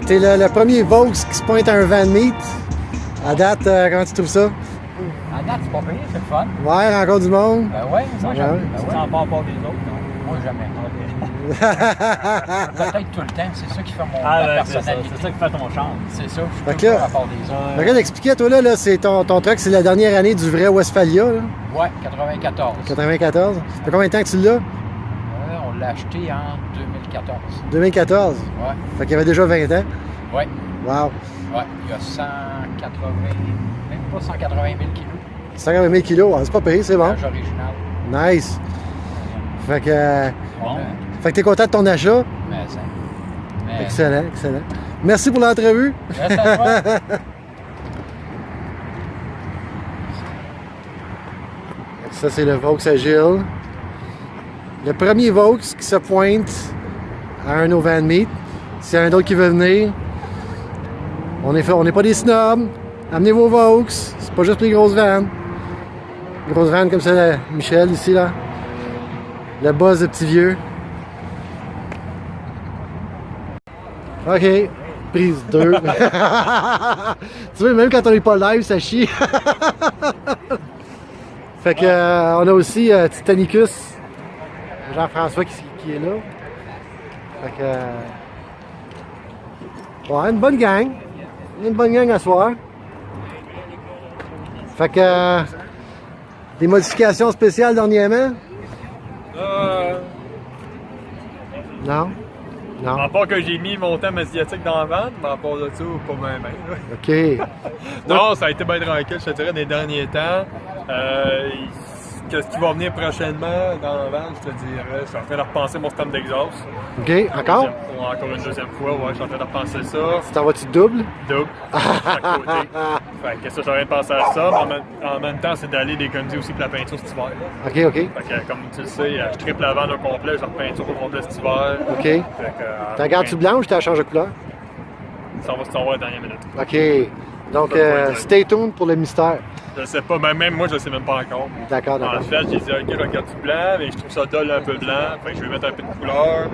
t'es le premier Vaux qui se pointe à un van meet. À date, comment tu trouves ça? À date, c'est pas pire, c'est le fun. Ouais, rencontre du monde. Ben ouais, ça Ouais. jamais. Ben ouais. En part pas des autres, non. Moi, jamais. Peut-être tout le temps, c'est ça qui fait mon personnalité. C'est ça qui fait ton charme. C'est ça, je Fait suis que toujours là- à part des autres. Regarde, expliquez, toi, là c'est ton truck, c'est la dernière année du vrai Westphalia, là, Ouais, 94. 94. Ça fait combien de temps que tu l'as? On l'a acheté en 2014. 2014. Ouais, Fait qu'il y avait déjà 20 ans. ouais, Wow. ouais. Il y a 180, même pas 180 000 kilos. 180 000 kilos, ah, c'est pas payé, c'est bon. L'âge original. Nice. Fait que, Bon. fait que t'es content de ton achat? Mais ça. Mais Excellent, excellent. Merci pour l'entrevue. reste à toi. Ça, c'est le Vaux Agile. Le premier Vaux qui se pointe à un No Van Meet. S'il y a un autre qui veut venir, on n'est pas des snobs. Amenez vos Vaux. C'est pas juste les grosses vannes. Grosses vannes comme ça, là, Michel, ici, là. Le buzz de petit vieux. OK. Prise 2. Tu vois, même quand on n'est pas live, ça chie. Fait que, on a aussi Titanicus, Jean-François qui est là. Fait que, ouais, une bonne gang. Une bonne gang à soir. Fait que, des modifications spéciales dernièrement? Non? Non? À part que j'ai mis mon thème asiatique dans la vanne, mais à part de ça, pas même. OK. Non, ça a été bien tranquille, je te dirais, des derniers temps. Qu'est-ce qui va venir prochainement dans la vanne, je te dirais? Je suis en train de repenser mon système d'exhaust. OK, encore? Encore une deuxième fois, ouais, je suis en train de repenser ça. Tu t'en vas-tu double? Double, à côté. Fait que ça, je suis en train de penser à ça, mais en même temps, c'est d'aller déconner aussi pour la peinture cet hiver. OK, OK. Fait que, comme tu le sais, je triple la vanne au complet, je repeinture au complet cet hiver. OK. Fait que, T'as gardes-tu blanche ou t'as changé de couleur? Ça va se savoir à la dernière minute. OK. Donc, stay tuned pour le mystère. Je sais pas, même moi, je sais même pas encore. D'accord, En d'accord. fait, j'ai dit, ok, je regarde du blanc, mais je trouve ça dull un peu blanc. Fait que je vais mettre un peu de couleur.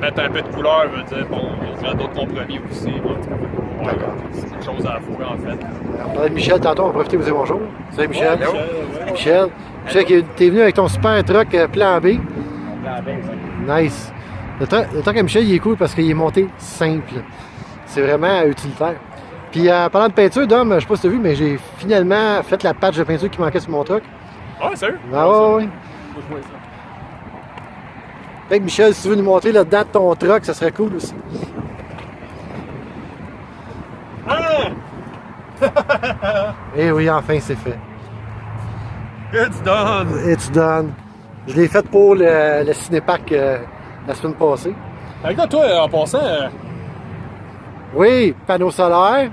Mettre un peu de couleur veut dire, bon, il y a d'autres compromis aussi. En tout cas, D'accord. c'est une chose à la fois, en fait. On parlait de Michel tantôt, on va profiter de vous dire bonjour. Salut Michel. Ouais, ouais. Michel. Michel, t'es venu avec ton super truck plan B. Nice. Le truck à Michel, il est cool parce qu'il est monté simple. C'est vraiment utilitaire. Puis parlant de peinture, Dom, je sais pas si tu as vu, mais j'ai finalement fait la patch de peinture qui manquait sur mon truck. Ah, sérieux? Ah ouais, ouais. Fait que Michel, si tu veux nous montrer le dedans de ton truck, ça serait cool aussi. Eh oui, enfin, c'est fait. It's done! It's done. Je l'ai fait pour le cinépark la semaine passée. Avec toi, en passant, Oui, panneau solaire.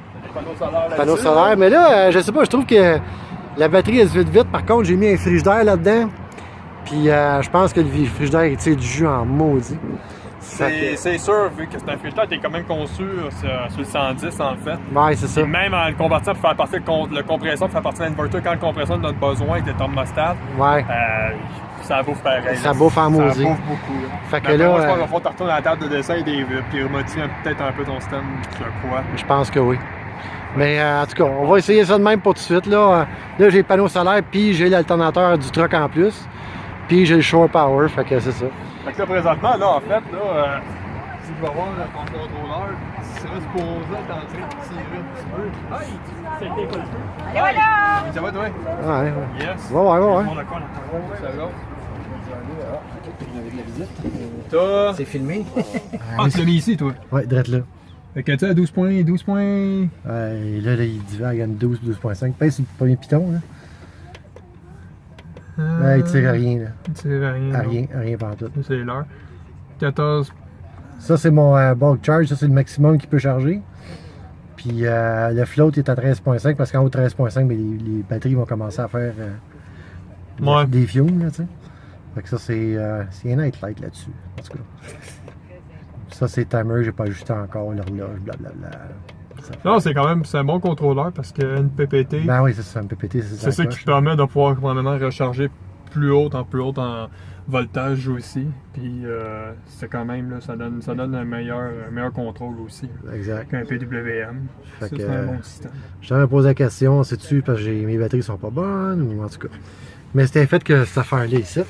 Panneau solaire. Mais là, je sais pas, je trouve que la batterie elle se vide vite. Par contre, j'ai mis un frigidaire là-dedans. Puis je pense que le frigidaire il tire du jus en maudit. c'est sûr, vu que c'est un frigidaire, t'es quand même conçu sur le 110 en fait. Ouais, c'est ça. Et même en le convertissant pour faire partie le compresseur, pour faire partie de l'inverter, quand le compresseur donne besoin avec le thermostat, Ouais. ça bouffe pareil. Ça bouffe en maudit. Ça bouffe beaucoup. Là. Fait que Mais là, moi, je pense qu'il va falloir te retourner à la table de dessin et puis remodifier peut-être un peu ton système, je crois. Je pense que oui. Mais en tout cas, on va essayer ça de même pour tout de suite. Là, là j'ai le panneau solaire, puis j'ai l'alternateur du truck en plus. Puis j'ai le shore power, fait que c'est ça. Fait que là, présentement, là, en fait, là, si je vais voir ton contrôleur, il serait supposé être en train de tirer un petit peu. Hey, c'est le feu. Et voilà! Ça va, toi? Ouais, ouais. Yes. Ouais, ouais, ouais. On a quoi, là? Ça va? T'as... C'est filmé. Ah, tu l'as mis ici, toi? Ouais, drette là. Fait que tu as 12 points. Là, il divague à 12, 12.5. Pèse sur le premier piton, là. Ouais, il tire à rien, là. Il tire à rien. À rien, à rien partout. C'est l'heure. 14. Ça, c'est mon bulk charge. Ça, c'est le maximum qu'il peut charger. Puis le float est à 13.5 parce qu'en haut de 13.5, les batteries vont commencer à faire Ouais. des fumes, là, tu sais. Fait que ça, c'est un night light là-dessus. En tout cas. Ça, c'est timer. J'ai pas ajusté encore l'horloge, blablabla. Non, c'est quand même un bon contrôleur parce que une PPT, Ben oui, c'est ça, un PPT, c'est ça qui permet de pouvoir probablement recharger plus haute en voltage aussi. Puis c'est quand même, là, ça donne un meilleur contrôle aussi Exact. qu'un PWM. Fait Ça, que, c'est un bon système. Je me pose la question, sais-tu parce que mes batteries sont pas bonnes ou en tout cas. Mais c'était fait que cette affaire-là ici.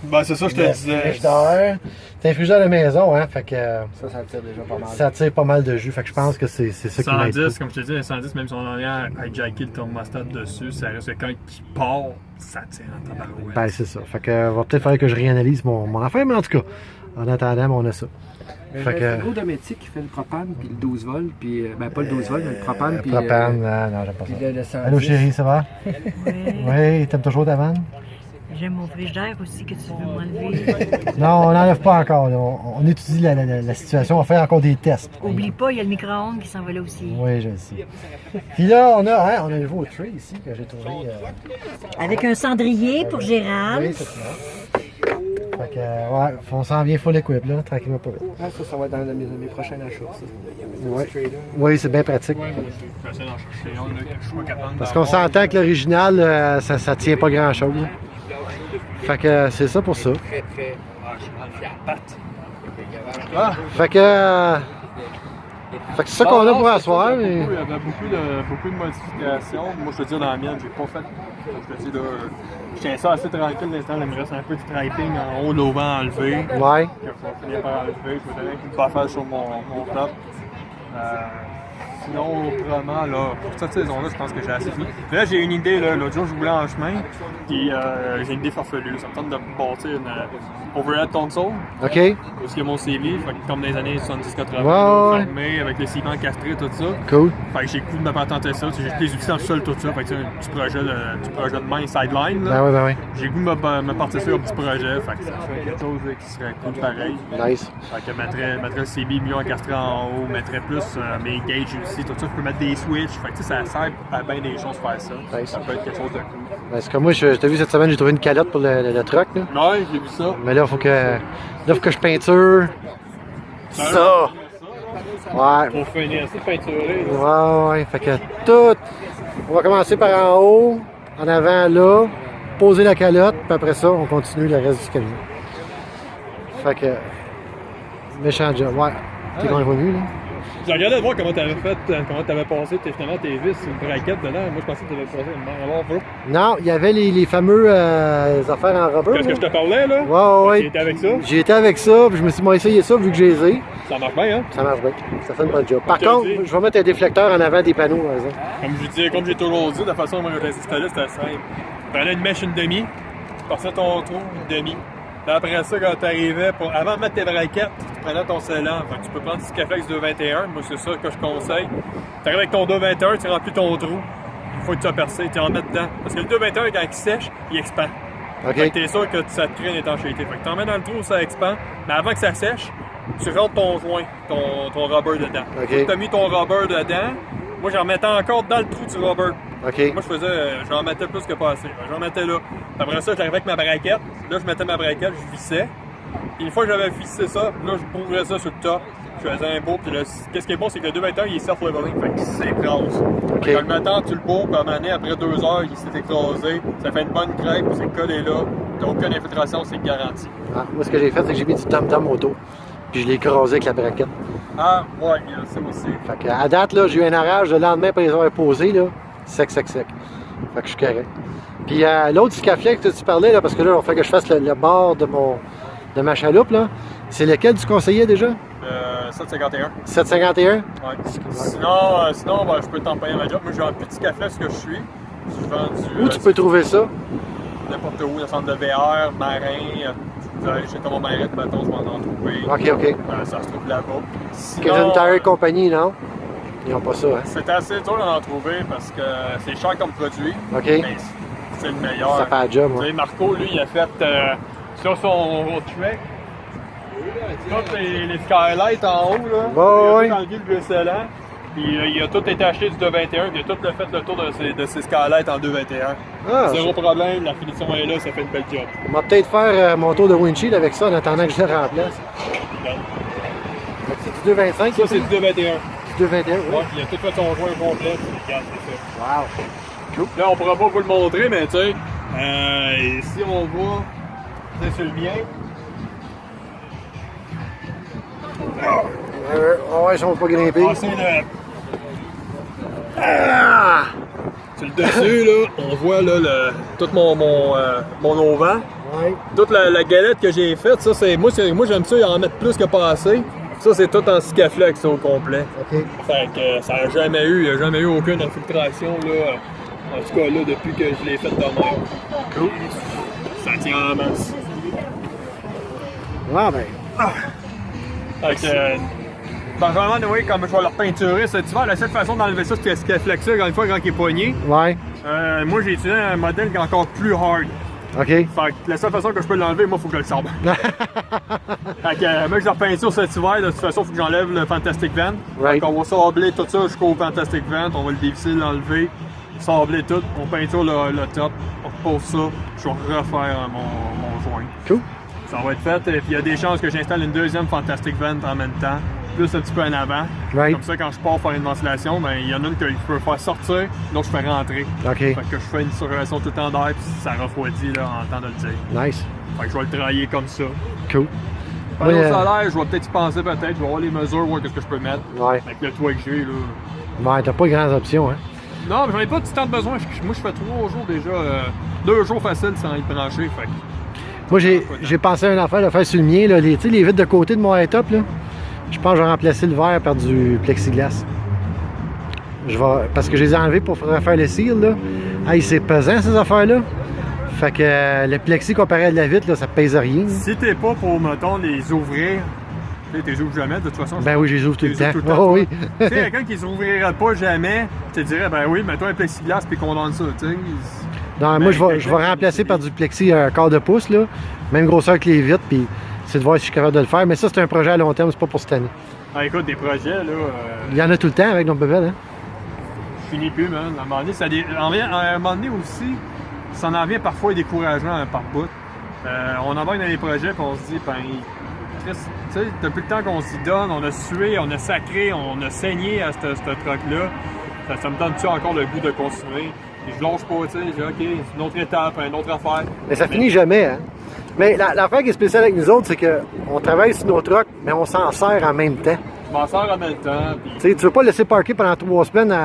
Ben, c'est ça, je te disais. Frigidaire. C'est un frigidaire de maison, hein. Fait que Ça tire déjà pas mal. ça tire pas mal de jus. Fait que je pense que c'est ça qui m'aide. 110, comme je te dis, 110, même si on en vient à jacker le thermostat dessus, ça reste que quand il part, ça tire en tabarouette. Ben, c'est ça. Fait que va peut-être falloir que je réanalyse mon affaire, mais en tout cas, en attendant, on a ça. Mais Fait j'ai que- un frigo dométique qui fait le propane puis le 12 volts, puis ben pas le 12 volts, mais le propane puis Propane, non, j'aime pas puis ça. le 110. Allô chérie, ça va? Oui. Oui, t'aimes toujours ta vanne? J'aime mon frigidaire aussi que tu veux m'enlever. Non, on n'enlève pas encore. Là. On étudie la situation, on fait encore des tests. Oublie pas, il y a le micro-ondes qui s'en va là aussi. Oui, je le sais. Puis là, on a un nouveau tray ici que j'ai trouvé. Avec un cendrier pour Gérald. Oui, c'est ça. Fait que, ouais, on s'en vient full equip, là, tranquillement pas vite. Ah, ça va être dans mes prochains achats, ça. Ouais. Oui, c'est bien pratique. Ouais, moi aussi. Je vais essayer d'en chercher un, là, que je sois capable Parce qu'on d'avoir. s'entend que l'original, ça tient pas grand-chose. là. Fait que c'est ça pour ça. Très, très. Ah, je suis dans le fier à patte. Fait que c'est ça qu'on a pour asseoir. Il y Mais... avait beaucoup de modifications. Moi, je te dis, dans la mienne, j'ai pas fait. Je te dis, là, je tiens ça assez tranquille l'instant. Il me reste un peu de striping en haut, l'auvent enlevé. Ouais. Il faut finir par enlever. Je vais donner une baffe sur mon top. Sinon, autrement, là, pour cette saison-là, je pense que j'ai assez fini. Là, j'ai une idée, là. L'autre jour, je voulais en chemin, puis j'ai une idée farfelue. Ça me tente de me bâtir une overhead console. OK. Parce qu'il y a mon CV, fait que comme dans les années 70-80, Ouais. fermé, avec le ciment castré, tout ça. Cool. Fait que j'ai le goût de me patenter ça. J'ai tous les outils dans le sol, tout ça. Fait que c'est un petit projet de main sideline. Là. Ben oui. J'ai le goût de me partir sur un petit projet. Fait que ça fait quelque chose qui serait cool pareil. Nice. Fait que mettrais le CB mieux encastré en haut, mettrais plus mes gauges aussi, tout ça. Je peux mettre des switches. Fait que ça sert à bien des choses faire ça. Nice. Ça peut être quelque chose de cool. Ben, c'est comme moi, je t'ai vu cette semaine, j'ai trouvé une calotte pour le truck. Là. Ouais, j'ai vu ça. Mais là, il faut que je peinture ça. Ouais. Pour finir ça, peinturé. Ouais. Fait que tout. On va commencer par en haut, en avant là, poser la calotte, puis après ça, on continue le reste du camion. Fait que. Méchant job. Ouais. T'es revenu là? J'ai regardé de voir comment t'avais passé finalement tes vis, une braquette dedans. Moi, je pensais que t'avais passé une barre. Non, il y avait les fameux affaires en rubber. Qu'est-ce que là. je te parlais, là? Ouais. Tu étais avec ça? J'ai été avec ça, puis je me suis dit, essayé ça vu que j'ai les ai. Ça marche bien, hein? Ça marche bien. Ça fait une bonne job. Par Je te contre, le dis. je vais mettre un déflecteur en avant des panneaux, par exemple. Comme j'ai toujours dit, de toute façon, moi, je l'installais, c'était simple. Tu prenais une mèche, une demi, tu passais ton trou, une demi. Puis après ça, quand tu arrivais, avant de mettre tes braquettes, tu prenais ton scellant. Fait que tu peux prendre du Scaflex 221, moi c'est ça que je conseille. Tu arrives avec ton 221, tu remplis ton trou. Une fois que tu as percé, tu en mets dedans. Parce que le 221, quand il sèche, il expand. Fait que OK. t'es sûr que ça te crée une étanchéité. Fait que t'en mets dans le trou, ça expand. Mais avant que ça sèche, tu rentres ton joint, ton rubber dedans. OK. Une fois que t'as mis ton rubber dedans, moi j'en mettais encore dans le trou du rubber. OK. Moi, je faisais, j'en mettais plus que pas assez. J'en mettais là. Après ça, j'arrivais avec ma braquette. Là, je mettais ma braquette, je vissais. Puis une fois que j'avais vissé ça, là, je bourrais ça sur le top. Je faisais un beau. Puis là, qu'est-ce qui est bon, c'est que le 221, il est self-leveling. Fait qu'il s'écrase. OK. Fait qu'en le mettant, tu le bourres, puis à un moment donné, après 2 heures, il s'est écrasé. Ça fait une bonne crêpe, puis c'est collé là. T'as aucune infiltration, c'est garanti. Ah, moi, ce que j'ai fait, c'est que j'ai mis du tam-tam auto. Puis je l'ai écrasé avec la braquette. Ah, ouais, il y a ça aussi. Fait que, à date, là, j'ai eu un orage le lendemain après les avoir posé, là. Sec. Fait que je suis correct. Puis l'autre Scaflex que tu parlais, là, parce que là, il faut que je fasse le bord de ma chaloupe, là. C'est lequel tu conseillais déjà? 751. 751? Ouais. Sinon ben, je peux t'employer ma job. Moi, j'ai un petit café, ce que je suis. Je vends du. Où tu peux trouver ça? N'importe où, le centre de VR, marin. Chez Thomas Marin de bâton, je vais en trouver. OK. Ça se trouve là-bas. Canadian Tire Company, non? Ils n'ont pas ça, hein? C'est assez dur d'en trouver parce que c'est cher comme produit. OK. Mais c'est le meilleur. Ça fait la job, Tu ouais. sais, Marco, lui, il a fait sur son Trek. Toutes les skylights en haut, là. Ouais. Il a tout enlevé le scellant. Puis il a tout été acheté du 221. Il a tout fait le tour de ses skylights en 221. Ah, Zéro problème, la finition est là, ça fait une belle job. on va peut-être faire mon tour de windshield avec ça en attendant que je le remplace. Là. Fait que c'est du 225? Ça, c'est du 221. Du 221, oui. Ouais, il a tout fait son joint complet. Puis regarde, c'est ça. Wow. Là, on pourra pas vous le montrer, mais tu sais, Si on va, c'est sur le mien. Ouais, si on va pas grimper. Passer sur le dessus, là, on voit là, tout mon auvent. Ouais. Toute la galette que j'ai faite, ça, moi j'aime ça, en mettre plus que pas assez. Ça, c'est tout en Sikaflex au complet. OK. Fait que ça n'a jamais eu aucune infiltration, là. En tout cas, là, depuis que je l'ai fait de même. Cool. Ça tient en masse. Ah, ben. Fait que, Benjamin, oui, comme je vais leur peinturer cet hiver, la seule façon d'enlever ça, c'est Sikaflex, une fois quand il est poigné. Ouais. Moi, j'ai utilisé un modèle qui est encore plus hard. OK. Fait que la seule façon que je peux l'enlever, moi, il faut que je le sable. Fait que, moi, je leur peinture cet hiver, de toute façon, il faut que j'enlève le Fantastic Vent. Right. Fait qu'on va sabler tout ça jusqu'au Fantastic Vent, on va le dévisser, l'enlever, sabler tout, on peinture le top, on repose ça, je vais refaire mon joint. Cool. Ça va être fait, et puis il y a des chances que j'installe une deuxième Fantastic Vent en même temps, plus un petit peu en avant. Right. Comme ça, quand je pars faire une ventilation, ben, il y en a une que je peux faire sortir, l'autre je fais rentrer. OK. Fait que je fais une circulation tout le temps d'air, puis ça refroidit là, en temps de le dire. Nice. Fait que je vais le travailler comme ça. Cool. Panneau Oui, solaire, je vais peut-être y penser, je vais voir les mesures, voir qu'est-ce que je peux mettre. Ouais. Avec le toit que j'ai, là. Ouais, t'as pas grandes options, hein. Non, mais j'en ai pas tant de besoin. Moi, je fais 3 jours déjà, 2 jours faciles sans être branché. Fait que... Moi, j'ai pensé à une affaire de faire sur le mien, là, les vitres de côté de mon high-top, là. Je pense que je vais remplacer le verre par du plexiglas. Parce que je les ai enlevés pour refaire le seal, là. Hey, c'est pesant, ces affaires-là. Fait que le plexi comparé à de la vitre, là, ça pèse rien. Si t'es pas pour, mettons, les ouvrir, tu les ouvres jamais, de toute façon. Ben oui, je les ouvre tout le temps. Oh, oui. Tu sais, quelqu'un qui les ouvrirait pas jamais, je te dirais, ben oui, mets-toi un plexiglas puis condense ça, tu sais. Non, moi, je vais remplacer par du plexi un quart de pouce, là. Même grosseur que les vitres, puis c'est de voir si je suis capable de le faire. Mais ça, c'est un projet à long terme, c'est pas pour cette année. Ah, écoute, des projets, là... Il y en a tout le temps avec nos bebelles, hein. Je finis plus, man. À un moment donné, à un moment donné aussi, ça en vient parfois décourageant par bout. On embarque dans les projets, puis on se dit, ben, Chris, tu sais, depuis le temps qu'on s'y donne, on a sué, on a sacré, on a saigné à ce truc-là. Ça me donne-tu encore le goût de continuer? Et je lâche pas, tu sais, je dis, OK, c'est une autre étape, une autre affaire. Mais ça finit jamais, hein. Mais l'affaire qui est spéciale avec nous autres, c'est qu'on travaille sur nos trucks, mais on s'en sert en même temps. Je m'en sers en même temps. Puis... Tu sais, tu veux pas laisser parker pendant 3 semaines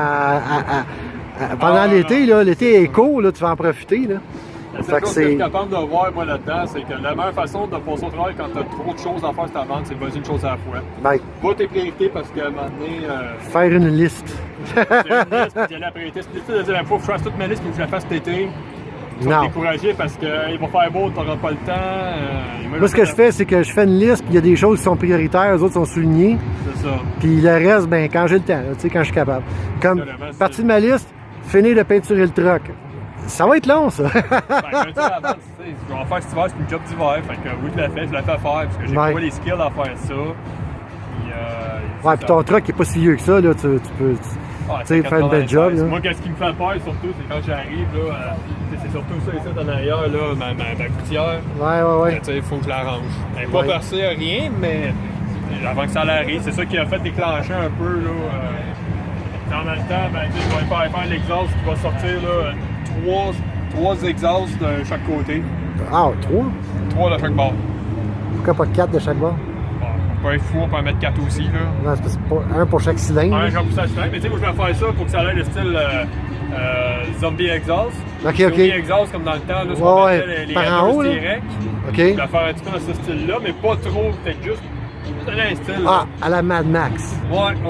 pendant l'été, là. L'été est court, là, tu vas en profiter, là. La seule chose que je suis capable de voir, moi, là-dedans, c'est que la meilleure façon de passer au travail quand tu as trop de choses à faire sur ta vente, c'est de vas-y une chose à la fois. Bye. Va tes priorités parce qu'à un moment donné... Faire une liste. C'est une liste, puis il y a la priorité. Si tu dis, il faut que je fasse toute ma liste et que je la fasse cet été, tu vas te décourager parce qu'il va faire beau, tu n'auras pas le temps. Moi, ce que je fais, c'est que je fais une liste, puis il y a des choses qui sont prioritaires, les autres sont soulignées. C'est ça. Puis le reste, ben quand j'ai le temps, tu sais, quand je suis capable. Comme partie de ma liste, finir de peinturer le truck. Ça va être long, ça. Ben, je vais dire avant, tu sais, je vais en faire cet hiver, c'est une job d'hiver. Fait que oui, je la fais faire parce que j'ai pas les skills à faire ça. Puis, ouais, puis ton truck est pas si vieux que ça, là. Tu peux faire une belle job. Là. Moi, qu'est-ce qui me fait peur, surtout, c'est quand j'arrive, là, c'est surtout ça ici en arrière, là, ma gouttière. Ouais. Tu sais, il faut que je la range. Elle n'est pas percée à rien, mais avant que ça l'arrive, c'est ça qui a fait déclencher un peu, là. En même temps, ben, je vais faire l'exhaust qui va sortir, là, 3 exhausts de chaque côté. Ah, 3? 3 de chaque bord. Pourquoi pas 4 de chaque bord? Bon, on peut être fou, on peut en mettre 4 aussi, là. Non, c'est pas un pour chaque cylindre. Un pour chaque cylindre, mais tu sais, moi je vais faire ça pour que ça ait le style zombie exhaust. OK. Zombie exhaust comme dans le temps, là, ce qu'on mettait les par en haut, là? direct. OK. Je vais faire un petit peu dans ce style-là, mais pas trop, peut-être juste un style. Ah, à la Mad Max. Ouais. Puis,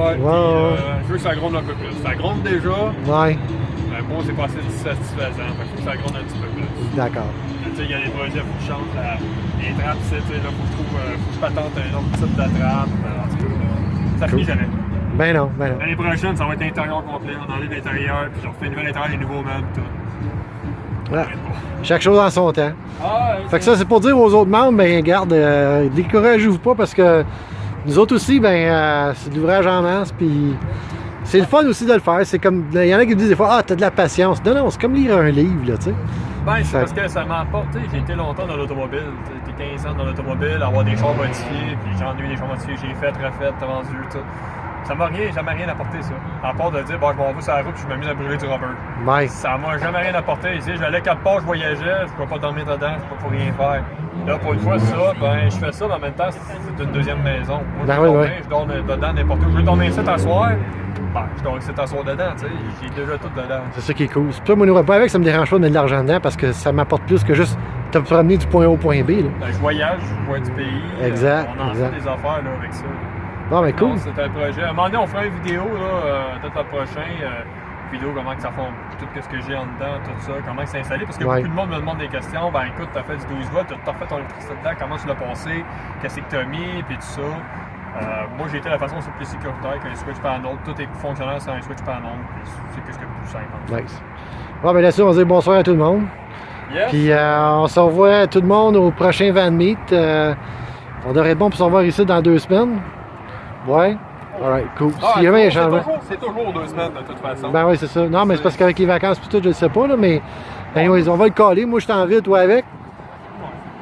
je veux que ça gronde un peu plus. Ça gronde déjà. Ouais. Bon, c'est pas assez satisfaisant. Fait que ça gronde un petit peu plus. D'accord. Tu sais, il y a des projets, il faut que je change les trappes, tu sais, là, faut que je patente un autre type de trappe. En tout cas, ça finit jamais. Ben non. L'année prochaine, ça va être l'intérieur complet. On enlève l'intérieur, puis je refais une nouvelle intérieur, les nouveaux meubles, tout. Voilà. Chaque chose en son temps. Ah, fait que ça, c'est pour dire aux autres membres, ben garde, découragez-vous pas parce que nous autres aussi, ben c'est de l'ouvrage en masse, puis c'est le fun aussi de le faire. C'est comme, il y en a qui me disent des fois, ah, t'as de la patience. Non, c'est comme lire un livre, là, tu sais. Ben, c'est parce que ça m'emporte, tu sais, j'ai été longtemps dans l'automobile, j'ai été 15 ans dans l'automobile, avoir des chars modifiés, puis j'en ai eu des chars modifiés, j'ai fait, refait, vendu, tout. Ça m'a jamais rien apporté, ça. À part de dire, bon, je m'en vais sur la route et je m'amuse à brûler du rubber. Ouais. Ça m'a jamais rien apporté. Ici, j'allais quelque part, je voyageais, je ne pouvais pas dormir dedans, je ne pouvais pas rien faire. Là, pour une fois, ça, ben, je fais ça, mais en même temps, c'est une deuxième maison. Moi, Ben je oui, dormir, oui. je dors dedans n'importe où. Je veux dormir ici t'asseoir, ben, je dors ici t'asseoir dedans, tu sais. J'ai déjà tout dedans. C'est ça qui est cool. C'est pour ça, moi, nous pas avec, ça me dérange pas de mettre de l'argent dedans parce que ça m'apporte plus que juste te promener du point A au point B. Là. Ben, je voyage, je vois du pays. Exact, On en exact. fait des affaires là, avec ça. Bon, ben cool. Non, c'était un projet. À un moment donné, on fera une vidéo, là, peut-être le prochain. Vidéo, comment que ça forme, tout ce que j'ai en dedans, tout ça, comment que c'est installé. Parce que Ouais. beaucoup de monde me demande des questions. Ben écoute, t'as fait du 12 volts, t'as refait ton électricité dedans, comment tu l'as passé, qu'est-ce que t'as mis, puis tout ça. Moi, j'ai été la façon plus sécuritaire que les switch panels. Tout est fonctionnel sur un switch panel. C'est qu'est-ce que plus simple. Nice. Bon, ben là-dessus, on va dire bonsoir à tout le monde. Yes. Puis on se revoit tout le monde au prochain Van Meet. On devrait être bon pour se revoir ici dans 2 semaines. Ouais. Alright, cool. S'il y avait un changement. C'est toujours 2 semaines de toute façon. Ben oui, c'est ça. Non, mais c'est parce qu'avec les vacances et tout, je le sais pas, là, mais. Anyways, on va le caler. Moi, je suis en ville, toi avec.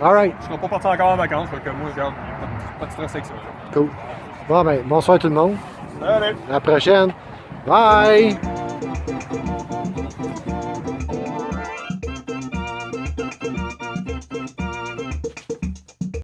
Alright. Je serai pas parti encore en vacances, fait que moi, je garde pas de stress avec ça. Cool. Bon, ben, bonsoir tout le monde. Allez. À la prochaine. Bye!